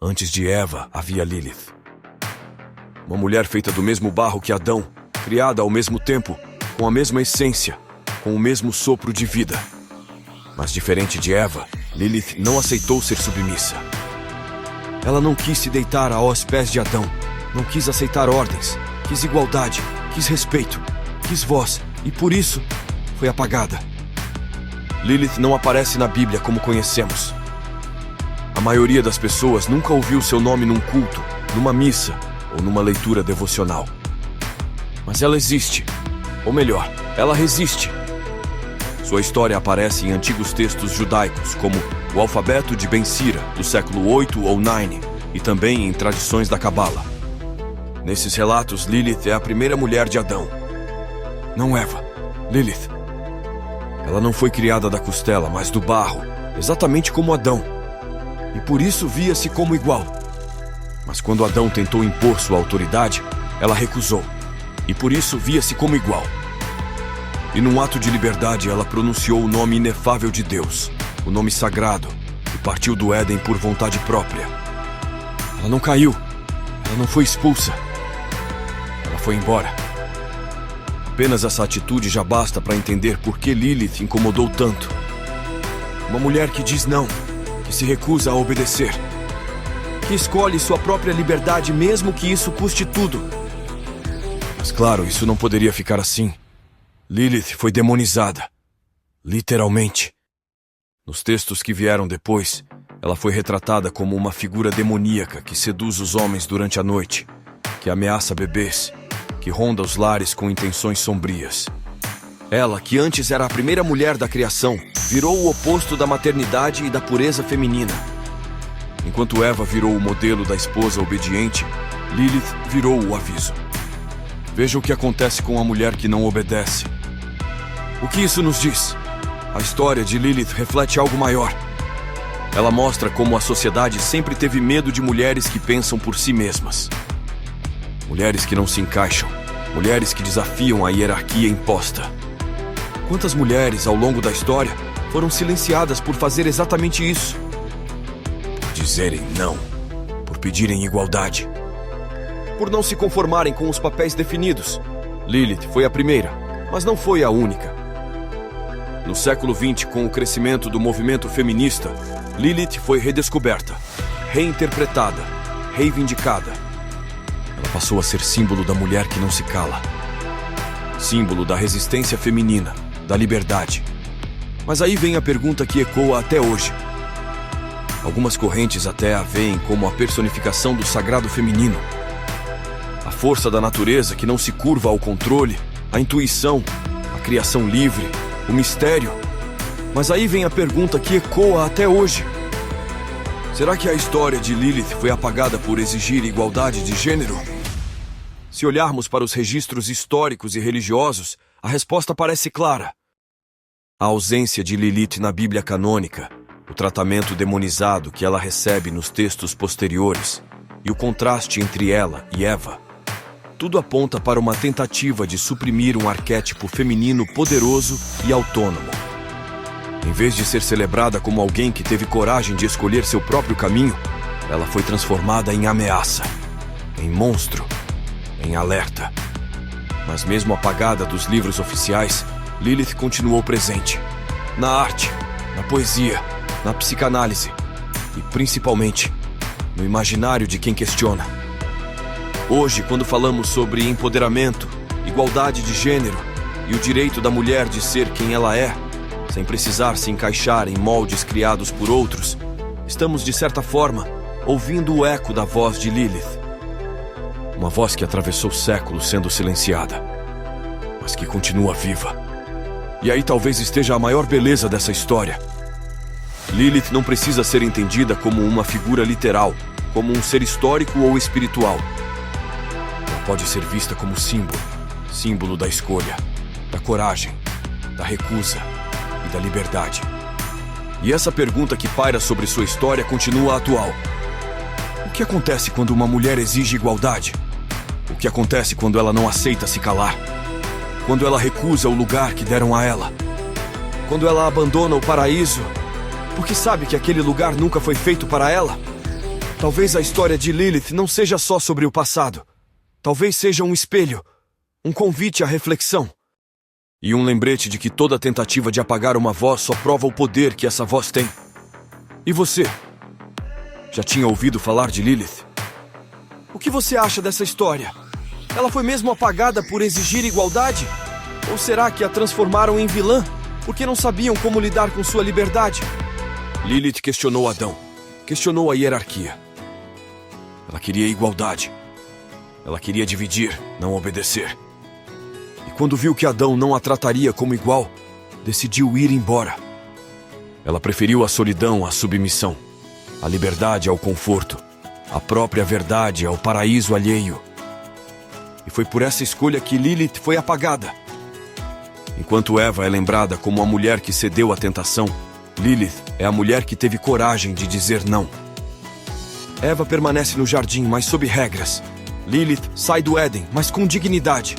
Antes de Eva, havia Lilith. Uma mulher feita do mesmo barro que Adão, criada ao mesmo tempo, com a mesma essência, com o mesmo sopro de vida. Mas diferente de Eva, Lilith não aceitou ser submissa. Ela não quis se deitar aos pés de Adão, não quis aceitar ordens, quis igualdade, quis respeito, quis voz, e por isso foi apagada. Lilith não aparece na Bíblia como conhecemos. A maioria das pessoas nunca ouviu seu nome num culto, numa missa ou numa leitura devocional. Mas ela existe, ou melhor, ela resiste. Sua história aparece em antigos textos judaicos, como o alfabeto de Ben Sira, do século 8 ou 9, e também em tradições da Cabala. Nesses relatos, Lilith é a primeira mulher de Adão. Não Eva, Lilith. Ela não foi criada da costela, mas do barro, exatamente como Adão. E por isso via-se como igual. Mas quando Adão tentou impor sua autoridade, ela recusou. E por isso via-se como igual. E num ato de liberdade, ela pronunciou o nome inefável de Deus, o nome sagrado, e partiu do Éden por vontade própria. Ela não caiu. Ela não foi expulsa. Ela foi embora. Apenas essa atitude já basta para entender por que Lilith incomodou tanto. Uma mulher que diz não, que se recusa a obedecer, que escolhe sua própria liberdade mesmo que isso custe tudo. Mas claro, isso não poderia ficar assim. Lilith foi demonizada. Literalmente. Nos textos que vieram depois, ela foi retratada como uma figura demoníaca que seduz os homens durante a noite, que ameaça bebês, que ronda os lares com intenções sombrias. Ela, que antes era a primeira mulher da criação, virou o oposto da maternidade e da pureza feminina. Enquanto Eva virou o modelo da esposa obediente, Lilith virou o aviso. Veja o que acontece com a mulher que não obedece. O que isso nos diz? A história de Lilith reflete algo maior. Ela mostra como a sociedade sempre teve medo de mulheres que pensam por si mesmas. Mulheres que não se encaixam. Mulheres que desafiam a hierarquia imposta. Quantas mulheres, ao longo da história, foram silenciadas por fazer exatamente isso? Por dizerem não. Por pedirem igualdade. Por não se conformarem com os papéis definidos. Lilith foi a primeira, mas não foi a única. No século XX, com o crescimento do movimento feminista, Lilith foi redescoberta, reinterpretada, reivindicada. Ela passou a ser símbolo da mulher que não se cala. Símbolo da resistência feminina, da liberdade. Mas aí vem a pergunta que ecoa até hoje. Algumas correntes até a veem como a personificação do sagrado feminino. A força da natureza que não se curva ao controle, a intuição, a criação livre, o mistério. Mas aí vem a pergunta que ecoa até hoje. Será que a história de Lilith foi apagada por exigir igualdade de gênero? Se olharmos para os registros históricos e religiosos, a resposta parece clara. A ausência de Lilith na Bíblia canônica, o tratamento demonizado que ela recebe nos textos posteriores e o contraste entre ela e Eva, tudo aponta para uma tentativa de suprimir um arquétipo feminino poderoso e autônomo. Em vez de ser celebrada como alguém que teve coragem de escolher seu próprio caminho, ela foi transformada em ameaça, em monstro, em alerta. Mas mesmo apagada dos livros oficiais, Lilith continuou presente. Na arte, na poesia, na psicanálise e, principalmente, no imaginário de quem questiona. Hoje, quando falamos sobre empoderamento, igualdade de gênero e o direito da mulher de ser quem ela é, sem precisar se encaixar em moldes criados por outros, estamos, de certa forma, ouvindo o eco da voz de Lilith. Uma voz que atravessou séculos sendo silenciada, mas que continua viva. E aí talvez esteja a maior beleza dessa história. Lilith não precisa ser entendida como uma figura literal, como um ser histórico ou espiritual. Ela pode ser vista como símbolo, símbolo da escolha, da coragem, da recusa e da liberdade. E essa pergunta que paira sobre sua história continua atual. O que acontece quando uma mulher exige igualdade? O que acontece quando ela não aceita se calar? Quando ela recusa o lugar que deram a ela? Quando ela abandona o paraíso porque sabe que aquele lugar nunca foi feito para ela? Talvez a história de Lilith não seja só sobre o passado. Talvez seja um espelho, um convite à reflexão. E um lembrete de que toda tentativa de apagar uma voz só prova o poder que essa voz tem. E você? Já tinha ouvido falar de Lilith? O que você acha dessa história? Ela foi mesmo apagada por exigir igualdade? Ou será que a transformaram em vilã porque não sabiam como lidar com sua liberdade? Lilith questionou Adão, questionou a hierarquia. Ela queria igualdade. Ela queria dividir, não obedecer. E quando viu que Adão não a trataria como igual, decidiu ir embora. Ela preferiu a solidão à submissão, a liberdade ao conforto, a própria verdade ao paraíso alheio. E foi por essa escolha que Lilith foi apagada. Enquanto Eva é lembrada como a mulher que cedeu à tentação, Lilith é a mulher que teve coragem de dizer não. Eva permanece no jardim, mas sob regras. Lilith sai do Éden, mas com dignidade.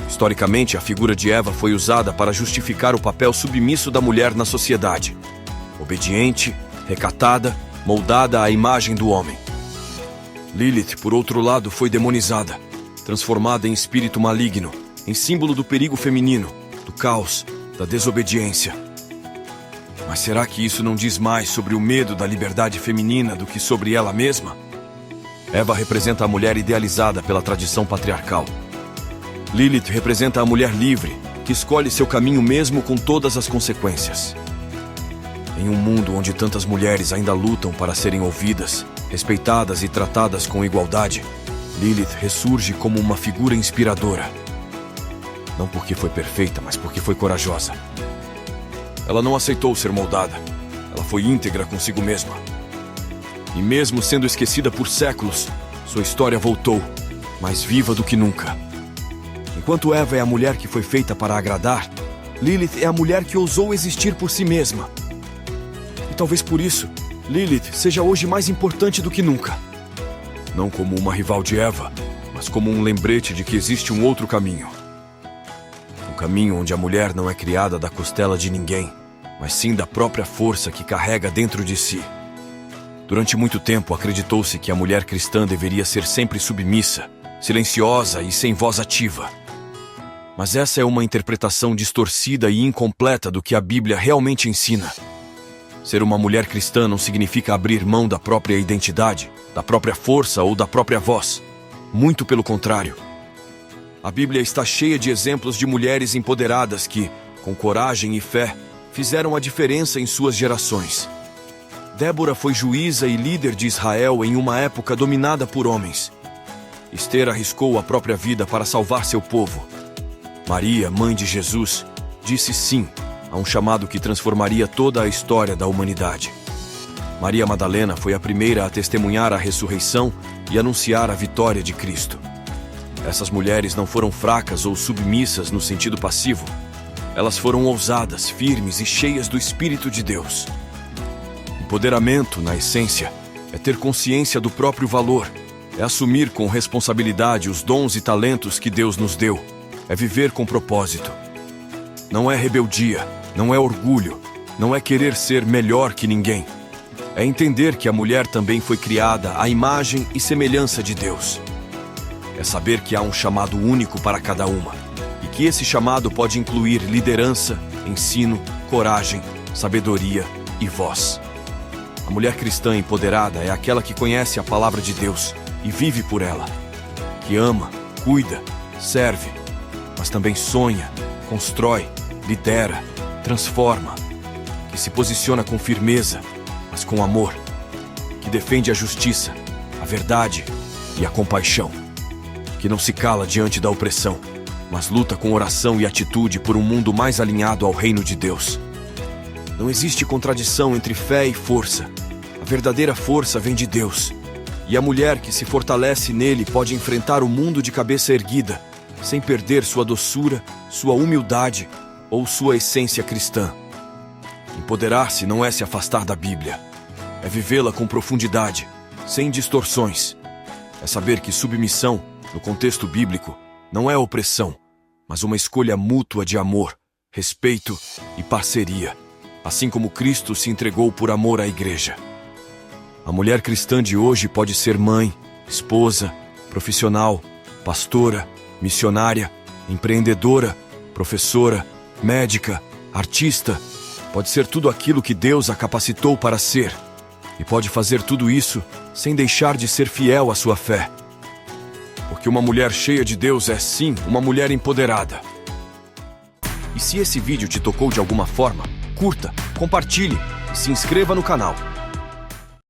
Historicamente, a figura de Eva foi usada para justificar o papel submisso da mulher na sociedade. Obediente, recatada, moldada à imagem do homem. Lilith, por outro lado, foi demonizada, transformada em espírito maligno, em símbolo do perigo feminino, do caos, da desobediência. Mas será que isso não diz mais sobre o medo da liberdade feminina do que sobre ela mesma? Eva representa a mulher idealizada pela tradição patriarcal. Lilith representa a mulher livre, que escolhe seu caminho mesmo com todas as consequências. Em um mundo onde tantas mulheres ainda lutam para serem ouvidas, respeitadas e tratadas com igualdade, Lilith ressurge como uma figura inspiradora. Não porque foi perfeita, mas porque foi corajosa. Ela não aceitou ser moldada. Ela foi íntegra consigo mesma. E mesmo sendo esquecida por séculos, sua história voltou, mais viva do que nunca. Enquanto Eva é a mulher que foi feita para agradar, Lilith é a mulher que ousou existir por si mesma. E talvez por isso, Lilith seja hoje mais importante do que nunca. Não como uma rival de Eva, mas como um lembrete de que existe um outro caminho. Um caminho onde a mulher não é criada da costela de ninguém, mas sim da própria força que carrega dentro de si. Durante muito tempo, acreditou-se que a mulher cristã deveria ser sempre submissa, silenciosa e sem voz ativa. Mas essa é uma interpretação distorcida e incompleta do que a Bíblia realmente ensina. Ser uma mulher cristã não significa abrir mão da própria identidade, da própria força ou da própria voz. Muito pelo contrário. A Bíblia está cheia de exemplos de mulheres empoderadas que, com coragem e fé, fizeram a diferença em suas gerações. Débora foi juíza e líder de Israel em uma época dominada por homens. Esther arriscou a própria vida para salvar seu povo. Maria, mãe de Jesus, disse sim a um chamado que transformaria toda a história da humanidade. Maria Madalena foi a primeira a testemunhar a ressurreição e anunciar a vitória de Cristo. Essas mulheres não foram fracas ou submissas no sentido passivo. Elas foram ousadas, firmes e cheias do Espírito de Deus. Empoderamento, na essência, é ter consciência do próprio valor, é assumir com responsabilidade os dons e talentos que Deus nos deu, é viver com propósito. Não é rebeldia, não é orgulho, não é querer ser melhor que ninguém. É entender que a mulher também foi criada à imagem e semelhança de Deus. É saber que há um chamado único para cada uma, e que esse chamado pode incluir liderança, ensino, coragem, sabedoria e voz. A mulher cristã empoderada é aquela que conhece a palavra de Deus e vive por ela, que ama, cuida, serve, mas também sonha, constrói, lidera, transforma, que se posiciona com firmeza, mas com amor, que defende a justiça, a verdade e a compaixão, que não se cala diante da opressão, mas luta com oração e atitude por um mundo mais alinhado ao reino de Deus. Não existe contradição entre fé e força. A verdadeira força vem de Deus. E a mulher que se fortalece nele pode enfrentar o mundo de cabeça erguida, sem perder sua doçura, sua humildade ou sua essência cristã. Empoderar-se não é se afastar da Bíblia. É vivê-la com profundidade, sem distorções. É saber que submissão, no contexto bíblico, não é opressão, mas uma escolha mútua de amor, respeito e parceria, assim como Cristo se entregou por amor à Igreja. A mulher cristã de hoje pode ser mãe, esposa, profissional, pastora, missionária, empreendedora, professora, médica, artista. Pode ser tudo aquilo que Deus a capacitou para ser. E pode fazer tudo isso sem deixar de ser fiel à sua fé. Porque uma mulher cheia de Deus é, sim, uma mulher empoderada. E se esse vídeo te tocou de alguma forma, curta, compartilhe e se inscreva no canal.